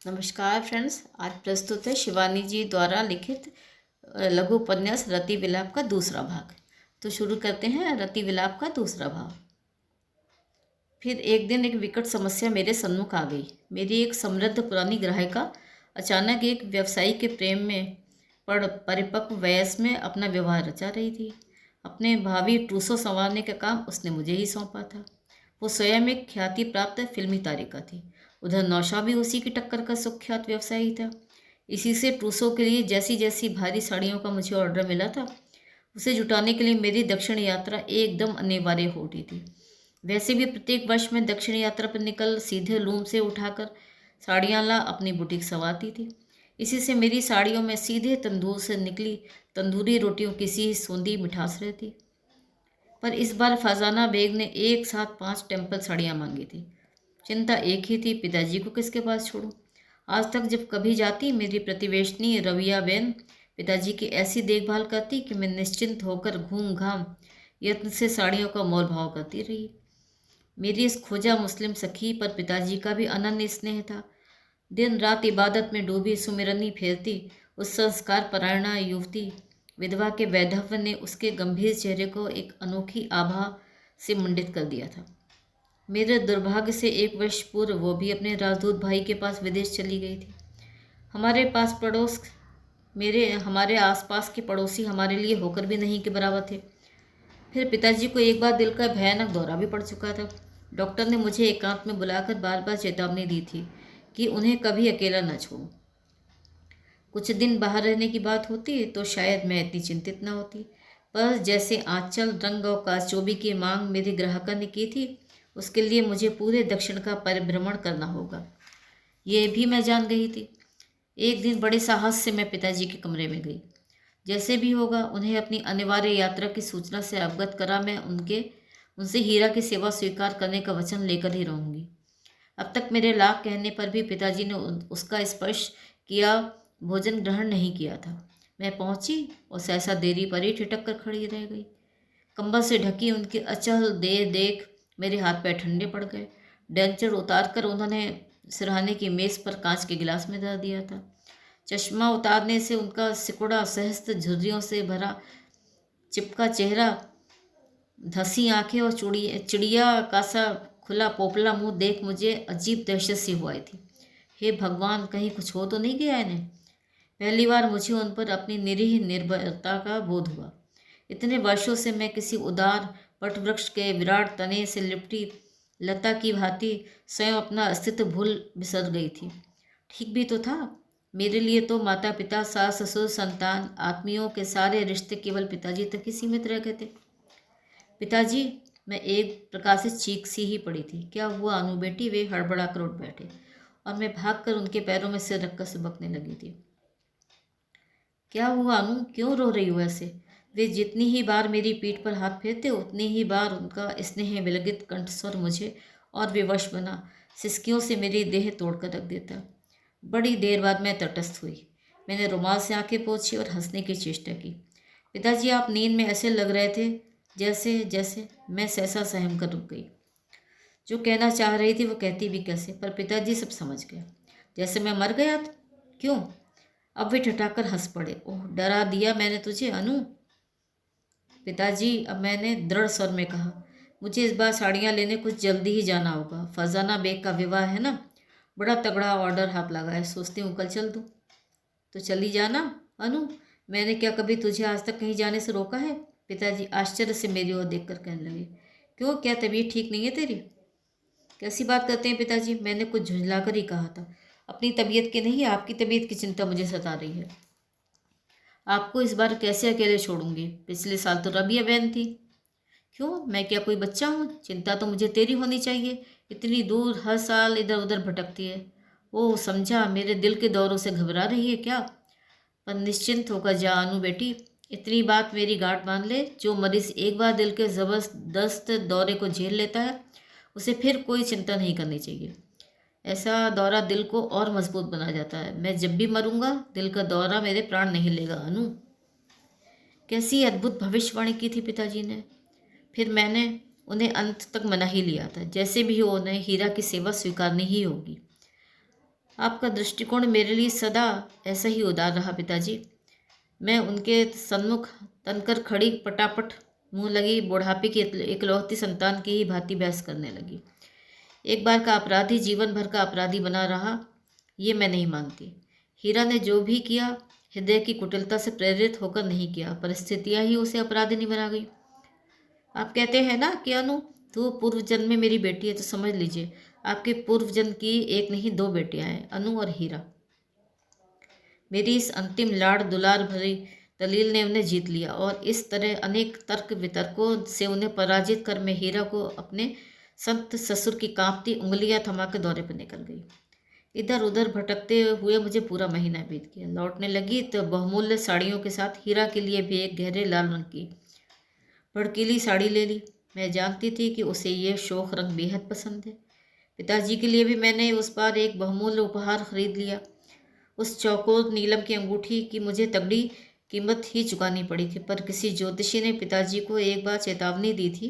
नमस्कार फ्रेंड्स। आज प्रस्तुत है शिवानी जी द्वारा लिखित लघु उपन्यास रति विलाप का दूसरा भाग। तो शुरू करते हैं रति विलाप का दूसरा भाग। फिर एक दिन एक विकट समस्या मेरे सम्मुख आ गई। मेरी एक समृद्ध पुरानी ग्राहिका अचानक एक व्यवसायी के प्रेम में पड़ परिपक्व वयस में अपना व्यवहार रचा रही थी। अपने भावी ट्रूसो संवारने का काम उसने मुझे ही सौंपा था। वो स्वयं एक ख्याति प्राप्त फिल्मी तारिका थी। उधर नौशा भी उसी की टक्कर का सुख्यात व्यवसायी था। इसी से ट्रूसो के लिए जैसी जैसी भारी साड़ियों का मुझे ऑर्डर मिला था, उसे जुटाने के लिए मेरी दक्षिण यात्रा एकदम अनिवार्य हो उठी थी। वैसे भी प्रत्येक वर्ष मैं दक्षिण यात्रा पर निकल सीधे लूम से उठाकर साड़ियाँ ला अपनी बुटीक संवारती थी। इसी से मेरी साड़ियों में सीधे तंदूर से निकली तंदूरी रोटियों की सी सूंधी मिठास रहती। पर इस बार फजाना बेग ने एक साथ 5 टेम्पल साड़ियाँ मांगी थी। चिंता एक ही थी, पिताजी को किसके पास छोड़ूं। आज तक जब कभी जाती मेरी प्रतिवेशनी रविया बेन पिताजी की ऐसी देखभाल करती कि मैं निश्चिंत होकर घूम घाम यत्न से साड़ियों का मोल भाव करती रही। मेरी इस खोजा मुस्लिम सखी पर पिताजी का भी अनन्य स्नेह था। दिन रात इबादत में डूबी सुमिरनी फेरती उस संस्कार परायणा युवती विधवा के वैधव्य ने उसके गंभीर चेहरे को एक अनोखी आभा से मंडित कर दिया था। मेरे दुर्भाग्य से एक वर्ष पूर्व वो भी अपने राजदूत भाई के पास विदेश चली गई थी। हमारे आसपास के पड़ोसी हमारे लिए होकर भी नहीं के बराबर थे। फिर पिताजी को एक बार दिल का भयानक दौरा भी पड़ चुका था। डॉक्टर ने मुझे एकांत में बुलाकर बार बार चेतावनी दी थी कि उन्हें कभी अकेला न छोड़ूं। कुछ दिन बाहर रहने की बात होती तो शायद मैं इतनी चिंतित न होती, पर जैसे आंचल रंग और काचोबी की मांग मेरी ग्राहका ने की थी, उसके लिए मुझे पूरे दक्षिण का परिभ्रमण करना होगा, ये भी मैं जान गई थी। एक दिन बड़े साहस से मैं पिताजी के कमरे में गई। जैसे भी होगा उन्हें अपनी अनिवार्य यात्रा की सूचना से अवगत करा मैं उनसे हीरा की सेवा स्वीकार करने का वचन लेकर ही रहूँगी। अब तक मेरे लाख कहने पर भी पिताजी ने उसका स्पर्श किया भोजन ग्रहण नहीं किया था। मैं पहुंची और सहसा देरी पर ही ठिठक कर खड़ी रह गई। कंबल से ढकी उनकी अचल देर देख मेरे हाथ पैर ठंडे पड़ गए। डेंचर उतार कर उन्होंने सिरहाने की मेज़ पर कांच के गिलास में धर दिया था। चश्मा उतारने से उनका सिकुड़ा सहस्त्र झुर्रियों से भरा चिपका चेहरा, धसी आंखें और चिड़िया का सा खुला पोपला मुंह देख मुझे अजीब दहशत सी हुई थी। हे भगवान, कहीं कुछ हो तो नहीं गया इन्हें। पहली बार मुझे उन पर अपनी निरीह निर्भरता का बोध हुआ। इतने वर्षों से मैं किसी उदार वटवृक्ष के विराट तने से लिपटी लता की भांति स्वयं अपना अस्तित्व भूल बिसर गई थी। ठीक भी तो था। मेरे लिए तो माता पिता सास ससुर संतान आत्मियों के सारे रिश्ते केवल पिताजी तक ही सीमित रह गए थे। पिताजी, मैं एक प्रकार से चीख सी ही पड़ी थी। क्या हुआ अनु बेटी? वे हड़बड़ा कर उठ बैठे और मैं भागकर उनके पैरों में सिर रखकर सुबकने लगी थी। क्या हुआ अनु, क्यों रो रही हो ऐसे? वे जितनी ही बार मेरी पीठ पर हाथ फेरते उतनी ही बार उनका स्नेह विलगित कंठस्वर मुझे और विवश बना सिसकियों से मेरी देह तोड़कर रख देता। बड़ी देर बाद मैं तटस्थ हुई। मैंने रुमाल से आंखें पोंछी और हंसने की चेष्टा की। पिताजी, आप नींद में ऐसे लग रहे थे जैसे जैसे मैं सहसा सहम कर रुक गई। जो कहना चाह रही थी वो कहती भी कैसे, पर पिताजी सब समझ गए। जैसे मैं मर गया था। क्यों? अब वे ठठाकर हंस पड़े। ओह, डरा दिया मैंने तुझे अनु। पिताजी, अब मैंने दृढ़ स्वर में कहा, मुझे इस बार साड़ियाँ लेने कुछ जल्दी ही जाना होगा। फरजाना बेग का विवाह है ना, बड़ा तगड़ा ऑर्डर हाथ लगा है। सोचती हूँ कल चल दूँ। तो चली जाना अनु, मैंने क्या कभी तुझे आज तक कहीं जाने से रोका है? पिताजी आश्चर्य से मेरी ओर देखकर कहने लगे। क्यों, क्या तबीयत ठीक नहीं है तेरी? कैसी बात करते हैं पिताजी? मैंने कुछ झुंझलाकर ही कहा था। अपनी तबीयत की नहीं, आपकी तबीयत की चिंता मुझे सता रही है। आपको इस बार कैसे अकेले छोड़ूंगी? पिछले साल तो रबिया बहन थी। क्यों, मैं क्या कोई बच्चा हूँ? चिंता तो मुझे तेरी होनी चाहिए। इतनी दूर हर साल इधर उधर भटकती है। ओह समझा, मेरे दिल के दौरों से घबरा रही है क्या? पर निश्चिंत होकर जा अनु बेटी। इतनी बात मेरी गांठ बांध ले, जो मरीज एक बार दिल के ज़बरदस्त दौरे को झेल लेता है उसे फिर कोई चिंता नहीं करनी चाहिए। ऐसा दौरा दिल को और मजबूत बना जाता है। मैं जब भी मरूंगा दिल का दौरा मेरे प्राण नहीं लेगा अनु। कैसी अद्भुत भविष्यवाणी की थी पिताजी ने। फिर मैंने उन्हें अंत तक मना ही लिया था। जैसे भी हो उन्हें हीरा की सेवा स्वीकारनी ही होगी। आपका दृष्टिकोण मेरे लिए सदा ऐसा ही उदार रहा पिताजी। मैं उनके सन्मुख तनकर खड़ी पटापट मुंह लगी बुढ़ापे की इकलौती संतान की ही भांति बहस करने लगी। एक बार का अपराधी जीवन भर का अपराधी बना रहा, ये मैं नहीं मानती। हीरा ने जो भी किया हृदय की कुटिलता से प्रेरित होकर नहीं किया, परिस्थितियां ही उसे अपराधिनी बना गई। आप कहते हैं ना कि अनु तू पूर्व जन्म में मेरी बेटी है, तो समझ लीजिए आपके पूर्व जन्म की एक नहीं दो बेटियां हैं, अनु और हीरा। मेरी इस अंतिम लाड़ दुलार भरी दलील ने उन्हें जीत लिया और इस तरह अनेक तर्क वितर्कों से उन्हें पराजित कर मैं हीरा को अपने संत ससुर की कांपती उंगलियां थमा के दौरे पर निकल गई। इधर उधर भटकते हुए मुझे पूरा महीना बीत गया। लौटने लगी तो बहुमूल्य साड़ियों के साथ हीरा के लिए भी एक गहरे लाल रंग की भड़कीली साड़ी ले ली। मैं जानती थी कि उसे ये शोख रंग बेहद पसंद है। पिताजी के लिए भी मैंने उस बार एक बहुमूल्य उपहार खरीद लिया। उस चौकोर नीलम की अंगूठी की मुझे तगड़ी कीमत ही चुकानी पड़ी थी, पर किसी ज्योतिषी ने पिताजी को एक बार चेतावनी दी थी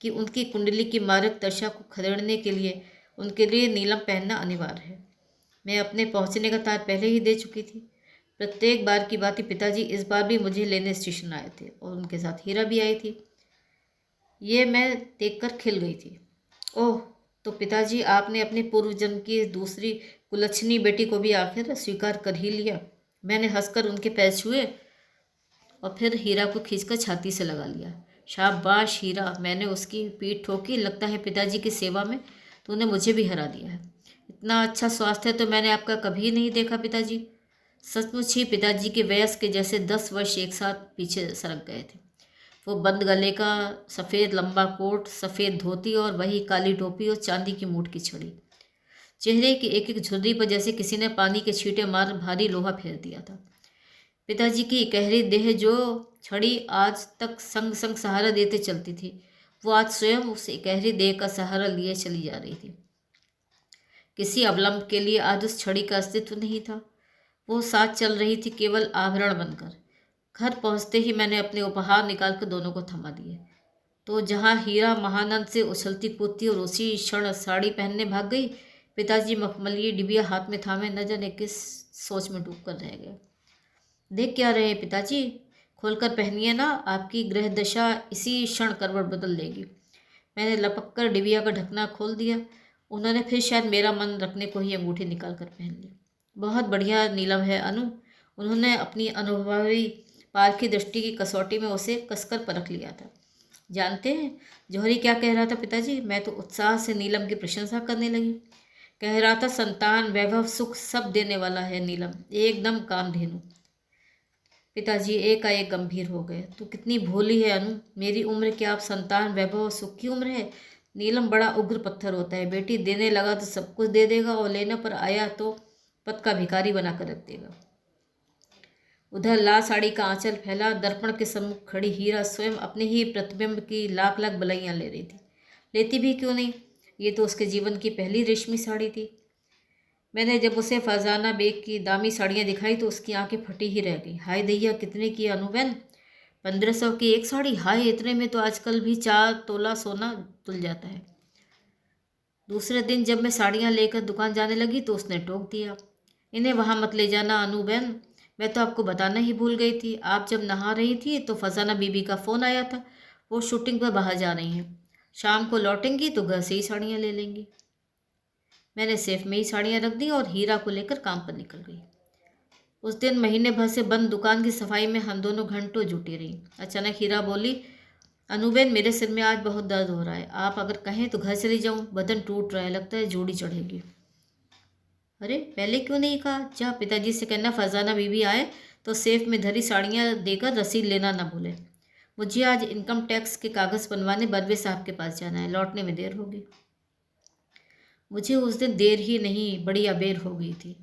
कि उनकी कुंडली की मारक दशा को खदेड़ने के लिए उनके लिए नीलम पहनना अनिवार्य है। मैं अपने पहुंचने का तार पहले ही दे चुकी थी। प्रत्येक बार की बात ही पिताजी इस बार भी मुझे लेने स्टेशन आए थे और उनके साथ हीरा भी आई थी। ये मैं देखकर खिल गई थी। ओह, तो पिताजी आपने अपने पूर्व जन्म की दूसरी कुलच्छनी बेटी को भी आखिर स्वीकार कर ही लिया। मैंने हंसकर उनके पैर छुए और फिर हीरा को खींचकर छाती से लगा लिया। शाबाश हीरा, मैंने उसकी पीठ ठोकी। लगता है पिताजी की सेवा में तूने मुझे भी हरा दिया है। इतना अच्छा स्वास्थ्य तो मैंने आपका कभी नहीं देखा पिताजी। सचमुच ही पिताजी के वयस के जैसे 10 वर्ष एक साथ पीछे सरक गए थे। वो बंद गले का सफ़ेद लंबा कोट, सफ़ेद धोती और वही काली टोपी और चांदी की मूठ की छड़ी। चेहरे की एक एक झुर्री पर जैसे किसी ने पानी के छींटे मार भारी लोहा फेर दिया था। पिताजी की गहरी देह जो छड़ी आज तक संग संग सहारा देते चलती थी, वो आज स्वयं उस गहरी देह का सहारा लिए चली जा रही थी। किसी अवलंब के लिए आज उस छड़ी का अस्तित्व नहीं था। वो साथ चल रही थी केवल आभरण बनकर। घर पहुंचते ही मैंने अपने उपहार निकालकर दोनों को थमा दिए। तो जहां हीरा महानंद से उछलती कूदती और उसी क्षण साड़ी पहनने भाग गई, पिताजी मखमली डिबिया हाथ में थामे न जाने किस सोच में डूब कर रह गए। देख क्या रहे हैं पिताजी, खोलकर पहनिए ना, आपकी ग्रह दशा इसी क्षण करवट बदल लेगी। मैंने लपक कर डिबिया का ढकना खोल दिया। उन्होंने फिर शायद मेरा मन रखने को ही अंगूठी निकाल कर पहन ली। बहुत बढ़िया नीलम है अनु। उन्होंने अपनी अनुभवी पारखी दृष्टि की कसौटी में उसे कसकर परख लिया था। जानते हैं जौहरी क्या कह रहा था पिताजी? मैं तो उत्साह से नीलम की प्रशंसा करने लगी। कह रहा था संतान वैभव सुख सब देने वाला है नीलम, एकदम कामधेनु। पिताजी एकाएक गंभीर हो गए। तू कितनी भोली है अनु, मेरी उम्र क्या आप संतान वैभव और सुख की उम्र है? नीलम बड़ा उग्र पत्थर होता है। बेटी देने लगा तो सब कुछ दे देगा और लेने पर आया तो पद का भिखारी बनाकर रख देगा। उधर लाल साड़ी का आंचल फैला दर्पण के सम्मुख खड़ी हीरा स्वयं अपने ही प्रतिबिंब की लाख लाख बलैयां ले रही थी। लेती भी क्यों नहीं, ये तो उसके जीवन की पहली रेशमी साड़ी थी। मैंने जब उसे फरजाना बेग की दामी साड़ियाँ दिखाई तो उसकी आंखें फटी ही रह गई। हाय दैया, कितने की अनुबैन? 1500 की एक साड़ी? हाय, इतने में तो आजकल भी 4 तोला सोना तुल जाता है। दूसरे दिन जब मैं साड़ियाँ लेकर दुकान जाने लगी तो उसने टोक दिया, इन्हें वहाँ मत ले जाना अनुबैन। मैं तो आपको बताना ही भूल गई थी। आप जब नहा रही थी तो फरजाना बीबी का फ़ोन आया था। वो शूटिंग पर बाहर जा रही हैं। शाम को लौटेंगी तो घर से ही साड़ियाँ ले लेंगी। मैंने सेफ में ही साड़ियाँ रख दी और हीरा को लेकर काम पर निकल गई। उस दिन महीने भर से बंद दुकान की सफाई में हम दोनों घंटों जुटी रही। अचानक हीरा बोली, अनुबेन मेरे सिर में आज बहुत दर्द हो रहा है, आप अगर कहें तो घर चली जाऊं, बदन टूट रहा है, लगता है जोड़ी चढ़ेगी। अरे पहले क्यों नहीं कहा? जा पिताजी से कहना फरजाना बीबी आए तो सेफ में धरी साड़ियाँ देकर रसीद लेना ना भूले। मुझे आज इनकम टैक्स के कागज़ बनवाने बरवे साहब के पास जाना है, लौटने में देर होगी। मुझे उस दिन देर ही नहीं बड़ी अबेर हो गई थी।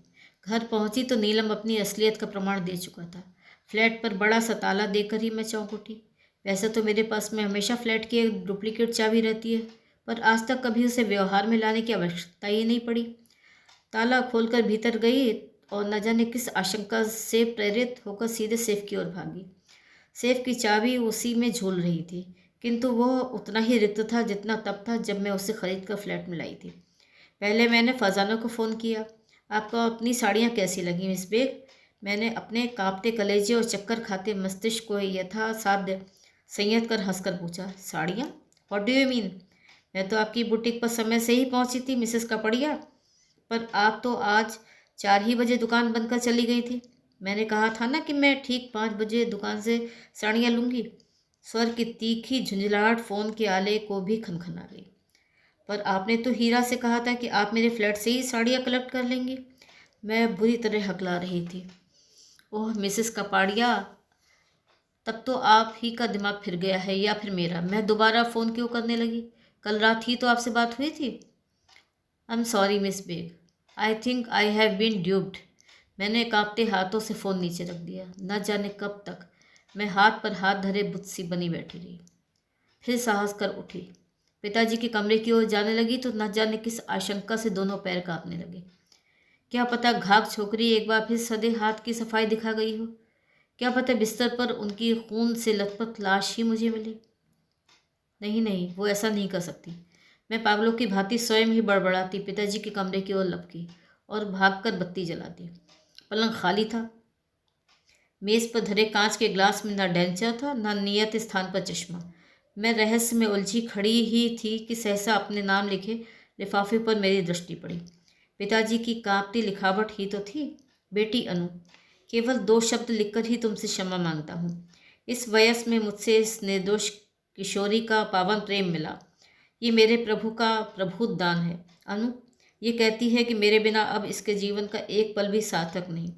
घर पहुंची तो नीलम अपनी असलियत का प्रमाण दे चुका था। फ्लैट पर बड़ा सा ताला देकर ही मैं चौंक उठी। वैसे तो मेरे पास में हमेशा फ्लैट की एक डुप्लीकेट चाबी रहती है, पर आज तक कभी उसे व्यवहार में लाने की आवश्यकता ही नहीं पड़ी। ताला खोलकर भीतर गई और न जाने किस आशंका से प्रेरित होकर सीधे सेफ की ओर भागी। सेफ की चाबी उसी में झूल रही थी, किंतु वह उतना ही रिक्त था जितना तब था जब मैं उसे खरीद कर फ्लैट में लाई थी। पहले मैंने फरजाना को फ़ोन किया। आपको अपनी साड़ियाँ कैसी लगी मिस बेग? मैंने अपने कांपते कलेजे और चक्कर खाते मस्तिष्क को यथासाध्य संयत कर हंसकर पूछा। साड़ियाँ? What do you mean? मैं तो आपकी बुटीक पर समय से ही पहुंची थी मिसेस कपड़िया, पर आप तो आज 4 ही बजे दुकान बंद कर चली गई थी। मैंने कहा था ना कि मैं ठीक 5 बजे दुकान से साड़ियाँ लूँगी। स्वर की तीखी झुंझलाहट फ़ोन के आले को भी खनखना गई। पर आपने तो हीरा से कहा था कि आप मेरे फ्लैट से ही साड़ियाँ कलेक्ट कर लेंगी। मैं बुरी तरह हकला रही थी। ओह मिसेस कपाड़िया, तब तो आप ही का दिमाग फिर गया है या फिर मेरा। मैं दोबारा फ़ोन क्यों करने लगी? कल रात ही तो आपसे बात हुई थी। I am sorry miss Baig, I think I have been duped. मैंने कांपते हाथों से फ़ोन नीचे रख दिया। न जाने कब तक मैं हाथ पर हाथ धरे बुत सी बनी बैठी रही। फिर साहस कर उठी, पिताजी के कमरे की ओर जाने लगी तो न जाने किस आशंका से दोनों पैर कांपने लगे। क्या पता घाघ छोकरी एक बार फिर सदे हाथ की सफाई दिखा गई हो। क्या पता बिस्तर पर उनकी खून से लथपथ लाश ही मुझे मिली। नहीं नहीं, वो ऐसा नहीं कर सकती। मैं पागलों की भांति स्वयं ही बड़बड़ाती पिताजी के कमरे की ओर लपकी और भागकर बत्ती जलाती। पलंग खाली था। मेज पर धरे कांच के ग्लास में न डेंचर था न नियत स्थान पर चश्मा। मैं रहस्य में उलझी खड़ी ही थी कि सहसा अपने नाम लिखे लिफाफे पर मेरी दृष्टि पड़ी। पिताजी की कांपती लिखावट ही तो थी। बेटी अनु, केवल 2 शब्द लिखकर ही तुमसे क्षमा मांगता हूँ। इस वयस में मुझसे इस निर्दोष किशोरी का पावन प्रेम मिला। ये मेरे प्रभु का प्रभुत दान है। अनु, ये कहती है कि मेरे बिना अब इसके जीवन का एक पल भी सार्थक नहीं।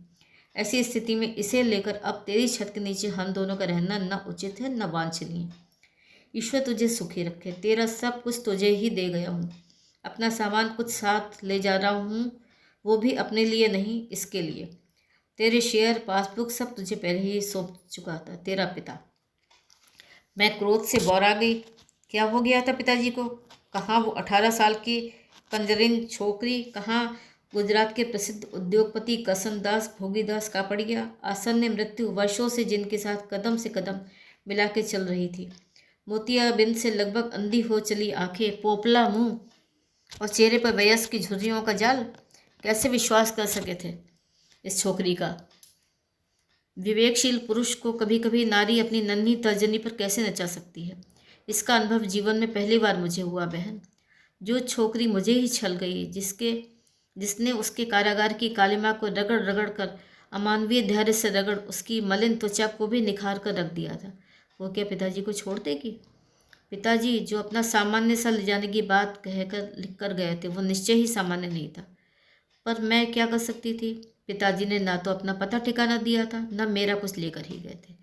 ऐसी स्थिति में इसे लेकर अब तेरी छत के नीचे हम दोनों का रहना न उचित है न वांछनीय। ईश्वर तुझे सुखी रखे। तेरा सब कुछ तुझे ही दे गया हूँ। अपना सामान कुछ साथ ले जा रहा हूँ, वो भी अपने लिए नहीं, इसके लिए। तेरे शेयर पासबुक सब तुझे पहले ही सौंप चुका था। तेरा पिता। मैं क्रोध से बौरा गई। क्या हो गया था पिताजी को? कहाँ वो 18 साल की कंजरिन छोकरी? कहाँ गुजरात के प्रसिद्ध उद्योगपति कसनदास भोगीदास कापड़िया? आसन्न मृत्यु वर्षों से जिनके साथ कदम से कदम मिला के चल रही थी। मोतियाबिंद से लगभग अंधी हो चली आंखें, पोपला मुंह और चेहरे पर वयस्क की झुर्रियों का जाल। कैसे विश्वास कर सके थे इस छोकरी का? विवेकशील पुरुष को कभी कभी नारी अपनी नन्ही तर्जनी पर कैसे नचा सकती है, इसका अनुभव जीवन में पहली बार मुझे हुआ बहन। जो छोकरी मुझे ही छल गई, जिसने उसके कारागार की कालिमा को रगड़ रगड़ कर अमानवीय धैर्य से रगड़ उसकी मलिन त्वचा को भी निखार कर रख दिया था, वो क्या पिताजी को छोड़ देगी? पिताजी जो अपना सामान्य सा ले जाने की बात कहकर लिख कर गए थे, वो निश्चय ही सामान्य नहीं था। पर मैं क्या कर सकती थी? पिताजी ने ना तो अपना पता ठिकाना दिया था, न मेरा कुछ लेकर ही गए थे।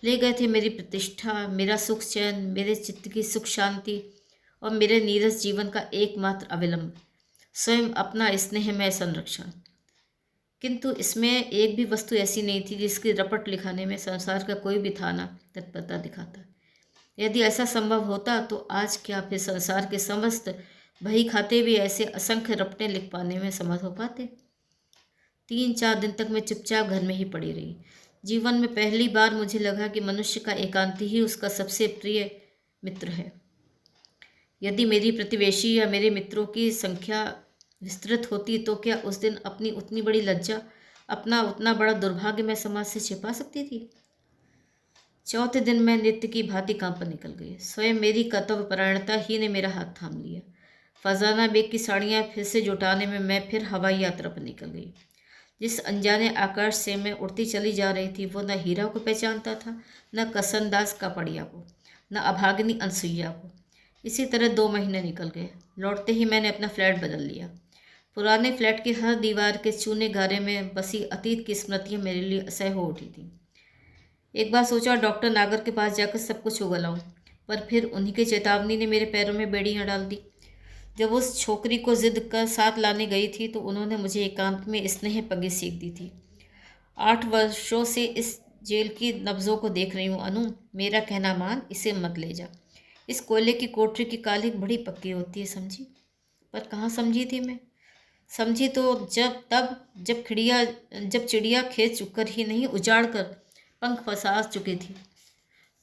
ले गए थे मेरी प्रतिष्ठा, मेरा सुख चैन, मेरे चित्त की सुख शांति और मेरे नीरस जीवन का एकमात्र अविलंब, स्वयं अपना स्नेहमय संरक्षण। किंतु इसमें एक भी वस्तु ऐसी नहीं थी जिसकी रपट लिखाने में संसार का कोई भी थाना तत्परता दिखाता। यदि ऐसा संभव होता तो आज क्या फिर संसार के समस्त बही खाते भी ऐसे असंख्य रपटे लिख पाने में समर्थ हो पाते? 3-4 दिन तक मैं चुपचाप घर में ही पड़ी रही। जीवन में पहली बार मुझे लगा कि मनुष्य का एकांती ही उसका सबसे प्रिय मित्र है। यदि मेरी प्रतिवेशी या मेरे मित्रों की संख्या विस्तृत होती तो क्या उस दिन अपनी उतनी बड़ी लज्जा, अपना उतना बड़ा दुर्भाग्य मैं समाज से छिपा सकती थी? चौथे दिन मैं नित्य की भांति काम पर निकल गई। स्वयं मेरी कर्तव्यपरायणता ही ने मेरा हाथ थाम लिया। फरजाना बेग की साड़ियाँ फिर से जुटाने में मैं फिर हवाई यात्रा पर निकल गई। जिस अनजाने आकाश से मैं उड़ती चली जा रही थी, वो न हीरा को पहचानता था, न कसनदास कापड़िया को, न अभागिनी अनसुईया को। इसी तरह 2 महीने निकल गए। लौटते ही मैंने अपना फ्लैट बदल लिया। पुराने फ्लैट की हर दीवार के चूने गारे में बसी अतीत की स्मृतियाँ मेरे लिए असह्य हो उठी थी। एक बार सोचा डॉक्टर नागर के पास जाकर सब कुछ उगलाऊं, पर फिर उन्हीं की चेतावनी ने मेरे पैरों में बेड़ियां डाल दी। जब उस छोकरी को जिद कर साथ लाने गई थी तो उन्होंने मुझे एकांत में स्नेह पगे सीख दी थी। 8 वर्षों से इस जेल की नब्जों को देख रही हूँ अनु, मेरा कहना मान, इसे मत ले जा। इस कोयले की कोठरी की कालिक बड़ी पक्की होती है, समझी? पर कहाँ समझी थी मैं? समझी तो जब चिड़िया खेत चुकर ही नहीं, उजाड़ कर पंख पसार चुकी थी।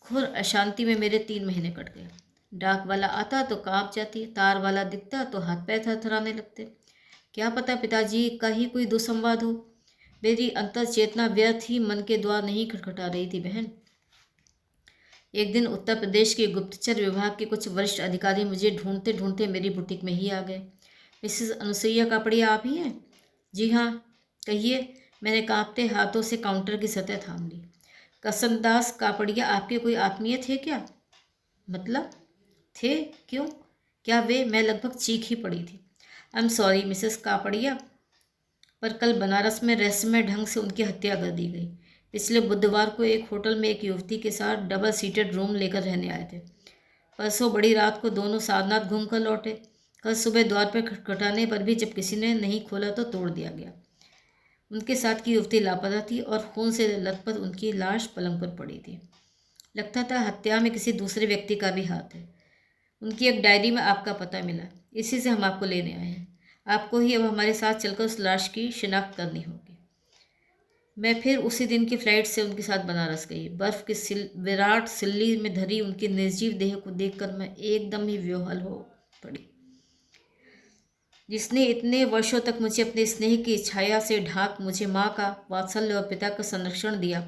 घोर अशांति में मेरे 3 महीने कट गए। डाक वाला आता तो कांप जाती, तार वाला दिखता तो हाथ पैर थरथराने लगते। क्या पता पिताजी का ही कोई दुसंवाद हो। मेरी अंतर चेतना व्यर्थ ही मन के द्वार नहीं खटखटा रही थी बहन। एक दिन उत्तर प्रदेश के गुप्तचर विभाग के कुछ वरिष्ठ अधिकारी मुझे ढूंढते ढूंढते मेरी बुटीक में ही आ गए। मिसेस अनुसुईया कापड़िया आप ही हैं? जी हाँ, कहिए। मैंने कांपते हाथों से काउंटर की सतह थाम ली। कसनदास कापड़िया आपके कोई आत्मीय थे क्या? मतलब? थे? क्यों? क्या वे? मैं लगभग चीख ही पड़ी थी। I am sorry Mrs Kapadia, पर कल बनारस में रहस्यमय ढंग से उनकी हत्या कर दी गई। पिछले बुधवार को एक होटल में एक युवती के साथ डबल सीटेड रूम लेकर रहने आए थे। परसों बड़ी रात को दोनों सारनाथ घूम कर लौटे। कल सुबह द्वार पर खटखटाने पर भी जब किसी ने नहीं खोला तो तोड़ दिया गया। उनके साथ की युवती लापता थी और खून से लथपथ उनकी लाश पलंग पर पड़ी थी। लगता था हत्या में किसी दूसरे व्यक्ति का भी हाथ है। उनकी एक डायरी में आपका पता मिला, इसी से हम आपको लेने आए हैं। आपको ही अब हमारे साथ चलकर उस लाश की शिनाख्त करनी होगी। मैं फिर उसी दिन की फ्लाइट से उनके साथ बनारस गई। बर्फ की विराट सिल्ली में धरी उनकी निर्जीव देह को देखकर मैं एकदम ही व्योहल हो पड़ी। जिसने इतने वर्षों तक मुझे अपने स्नेह की छाया से ढांक मुझे माँ का वात्सल्य और पिता का संरक्षण दिया,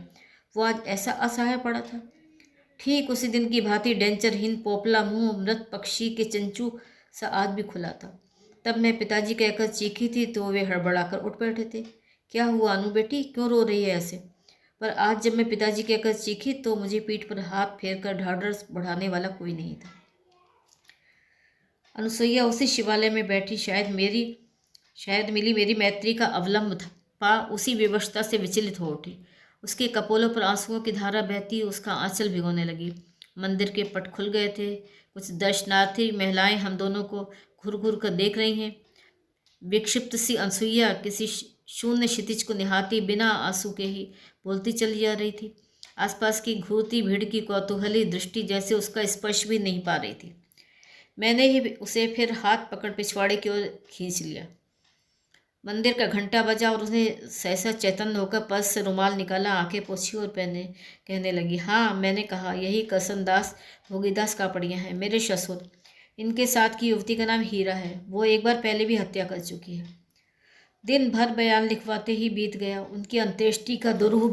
वो आज ऐसा असहाय पड़ा था। ठीक उसी दिन की भांति डेंचरहीन पोपला मुंह मृत पक्षी के चंचू सा आज भी खुला था। तब मैं पिताजी कहकर चीखी थी तो वे हड़बड़ाकर उठ बैठे थे। क्या हुआ अनु बेटी, क्यों रो रही है ऐसे? पर आज जब मैं पिताजी कहकर चीखी तो मुझे पीठ पर हाथ फेर कर ढाढ़स बढ़ाने वाला कोई नहीं था। अनुसुईया उसी शिवालय में बैठी शायद मिली मेरी मैत्री का अवलंब था, पा उसी विवशता से विचलित हो उठी। उसके कपोलों पर आंसुओं की धारा बहती उसका आंचल भिगोने लगी। मंदिर के पट खुल गए थे। कुछ दर्शनार्थी महिलाएं हम दोनों को घूर घूर कर देख रही हैं। विक्षिप्त सी अनुसुईया किसी शून्य क्षितिज को निहारती बिना आंसू के ही बोलती चली जा रही थी। आसपास की घूरती भीड़ की कौतूहली दृष्टि जैसे उसका स्पर्श भी नहीं पा रही थी। मैंने ही उसे फिर हाथ पकड़ पिछवाड़े की ओर खींच लिया। मंदिर का घंटा बजा और उसने सहसा चैतन्य होकर पर्स से रुमाल निकाला, आंखें पोंछी और कहने लगी, हाँ मैंने कहा, यही कसनदास भोगीदास कापड़िया हैं, मेरे ससुर। इनके साथ की युवती का नाम हीरा है। वो एक बार पहले भी हत्या कर चुकी है। दिन भर बयान लिखवाते ही बीत गया। उनकी अंत्येष्टि का दुरूह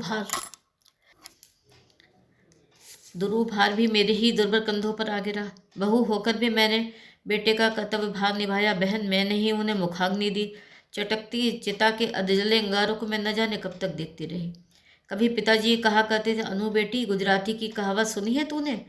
भार भी मेरे ही दुर्बल कंधों पर आ गिरा। बहू होकर भी मैंने बेटे का कर्तव्य भार निभाया। बहन, मैंने ही उन्हें मुखाग्नि दी। चटकती चिता के अधजले अंगारों को मैं न जाने कब तक देखती रही। कभी पिताजी कहा करते थे, अनु बेटी, गुजराती की कहावत सुनी है तूने?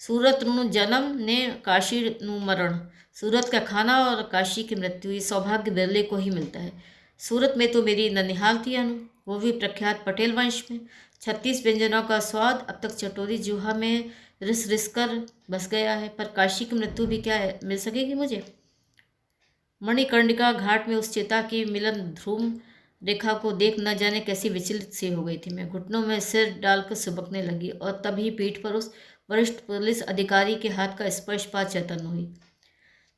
सूरत नु जन्म ने काशी नु मरण। सूरत का खाना और काशी की मृत्यु, ये सौभाग्य बिरले को ही मिलता है। सूरत में तो मेरी ननिहाल थी अनु, वो भी प्रख्यात पटेल वंश में। 36 व्यंजनों का स्वाद अब तक चटोरी जुहा में रिस रिस कर बस गया है। पर काशी की मृत्यु भी क्या मिल सकेगी मुझे? मणिकर्णिका घाट में उस चिता की मिलन ध्रुव रेखा को देख न जाने कैसी विचलित सी हो गई थी। मैं घुटनों में सिर डालकर सुबकने लगी और तभी पीठ पर उस वरिष्ठ पुलिस अधिकारी के हाथ का स्पर्श पा चेतन हुई।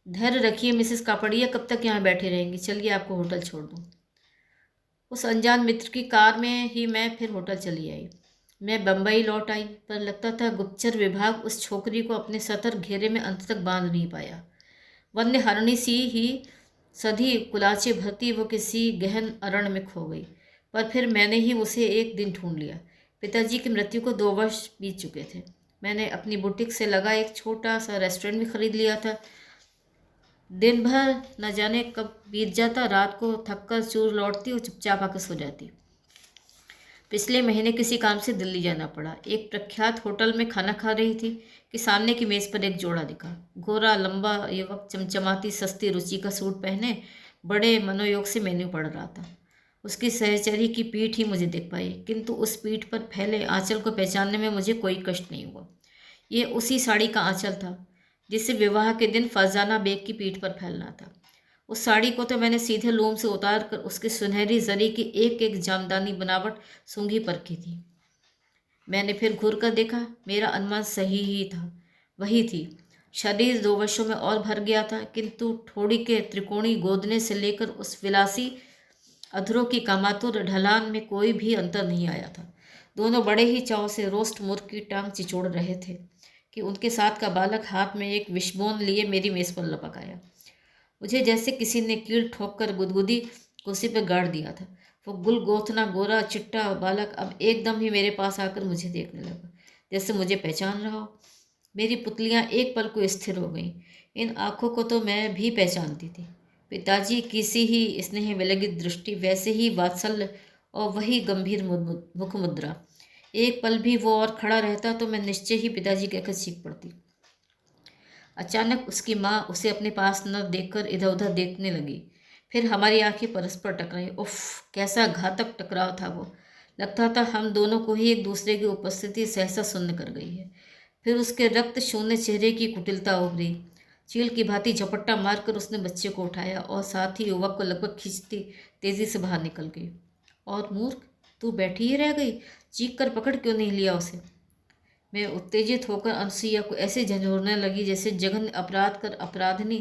धैर्य रखिए मिसेस कापड़िया, कब तक यहाँ बैठे रहेंगी? चलिए आपको होटल छोड़ दूँ। उस अनजान मित्र की कार में ही मैं फिर होटल चली आई। मैं बम्बई लौट आई, पर लगता था गुप्तचर विभाग उस छोकरी को अपने सतर्क घेरे में अंत तक बांध नहीं पाया। वन्य हरणी सी ही सधी कुलाचे भरती वो किसी गहन अरण्य में खो गई। पर फिर मैंने ही उसे एक दिन ढूंढ लिया। पिताजी की मृत्यु को 2 वर्ष बीत चुके थे। मैंने अपनी बुटीक से लगा एक छोटा सा रेस्टोरेंट भी खरीद लिया था। दिन भर न जाने कब बीत जाता। रात को थककर चूर लौटती और चुपचाप आकर सो जाती। पिछले महीने किसी काम से दिल्ली जाना पड़ा। एक प्रख्यात होटल में खाना खा रही थी कि सामने की मेज़ पर एक जोड़ा दिखा। गोरा लंबा युवक चमचमाती सस्ती रुचि का सूट पहने बड़े मनोयोग से मेन्यू पढ़ रहा था। उसकी सहचरी की पीठ ही मुझे दिख पाई, किंतु उस पीठ पर फैले आंचल को पहचानने में मुझे कोई कष्ट नहीं हुआ। ये उसी साड़ी का आंचल था जिसे विवाह के दिन फरजाना बेग की पीठ पर फैलना था। उस साड़ी को तो मैंने सीधे लूम से उतार कर उसकी सुनहरी जरी की एक एक जामदानी बनावट सूंघी परखी थी। मैंने फिर घूर कर देखा। मेरा अनुमान सही ही था, वही थी। शरीर 2 वर्षों में और भर गया था, किंतु ठोड़ी के त्रिकोणी गोदने से लेकर उस विलासी अधरों की कामातुर ढलान में कोई भी अंतर नहीं आया था। दोनों बड़े ही चाव से रोस्ट मुर्ग की टांग चिचोड़ रहे थे कि उनके साथ का बालक हाथ में एक विषबोन लिए मेरी मेज़ पर लपक आया। मुझे जैसे किसी ने कील ठोक कर गुदगुदी कुर्सी पर गाड़ दिया था। वो गुलगोथना गोरा चिट्टा बालक अब एकदम ही मेरे पास आकर मुझे देखने लगा, जैसे मुझे पहचान रहा हो। मेरी पुतलियां एक पल को स्थिर हो गईं। इन आंखों को तो मैं भी पहचानती थी। पिताजी की सी ही स्नेह विलगित दृष्टि, वैसे ही वात्सल्य और वही गंभीर मुख मुद्रा। एक पल भी वो और खड़ा रहता तो मैं निश्चय ही पिताजी कहकर चीख पड़ती। अचानक उसकी माँ उसे अपने पास न देखकर इधर उधर देखने लगी। फिर हमारी आंखें परस्पर टकराई। उफ, कैसा घातक टकराव था वो। लगता था हम दोनों को ही एक दूसरे की उपस्थिति सहसा सुन्न कर गई है। फिर उसके रक्त शून्य चेहरे की कुटिलता उभरी। चील की भांति झपट्टा मारकर उसने बच्चे को उठाया और साथ ही युवक को लगभग खींचती तेजी से बाहर निकल गई। और मूर्ख, तू बैठी ही रह गई, चीख कर पकड़ क्यों नहीं लिया उसे? मैं उत्तेजित होकर अनसुईया को ऐसे झंझोड़ने लगी जैसे जघन्य अपराध कर अपराधिनी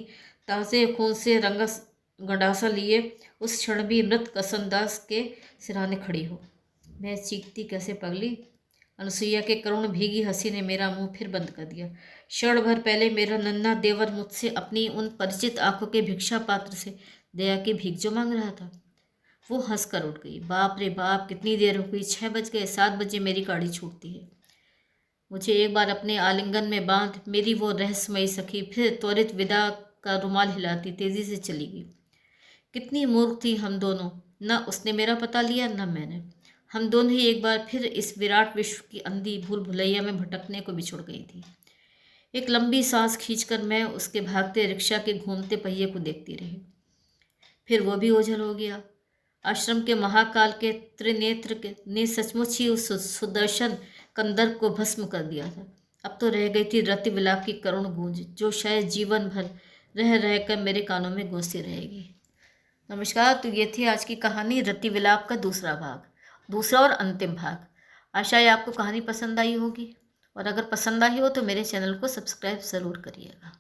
ताज़े खून से रंगस गंडासा लिए उस क्षण भी मृत कसनदास के सिरहाने खड़ी हो। मैं चीखती कैसे पगली? अनसुईया के करुण भीगी हंसी ने मेरा मुंह फिर बंद कर दिया। क्षण भर पहले मेरा नन्हा देवर मुझसे अपनी उन परिचित आंखों के भिक्षा पात्र से दया की भीख जो मांग रहा था। वो हंसकर उठ गई। बाप रे बाप, कितनी देर हो गई, 6 बज गए, 7 बजे मेरी गाड़ी छूटती है। मुझे एक बार अपने आलिंगन में बांध मेरी वो रहस्यमयी सखी फिर त्वरित विदा का रुमाल हिलाती तेजी से चली गई। कितनी मूर्ख थी हम दोनों। न उसने मेरा पता लिया, न मैंने। हम दोनों ही एक बार फिर इस विराट विश्व की अंधी भूल भुलैया में भटकने को बिछुड़ गई थी। एक लंबी सांस खींचकर मैं उसके भागते रिक्शा के घूमते पहिए को देखती रही। फिर वो भी ओझल हो गया। आश्रम के महाकाल के त्रिनेत्र ने सचमुच ही उस सुदर्शन कंदर्प को भस्म कर दिया था। अब तो रह गई थी रति विलाप की करुण गूंज, जो शायद जीवन भर रह रहकर मेरे कानों में गूंजती रहेगी। नमस्कार, तो ये थी आज की कहानी रति विलाप का दूसरा भाग, दूसरा और अंतिम भाग। आशा है आपको कहानी पसंद आई होगी, और अगर पसंद आई हो तो मेरे चैनल को सब्सक्राइब ज़रूर करिएगा।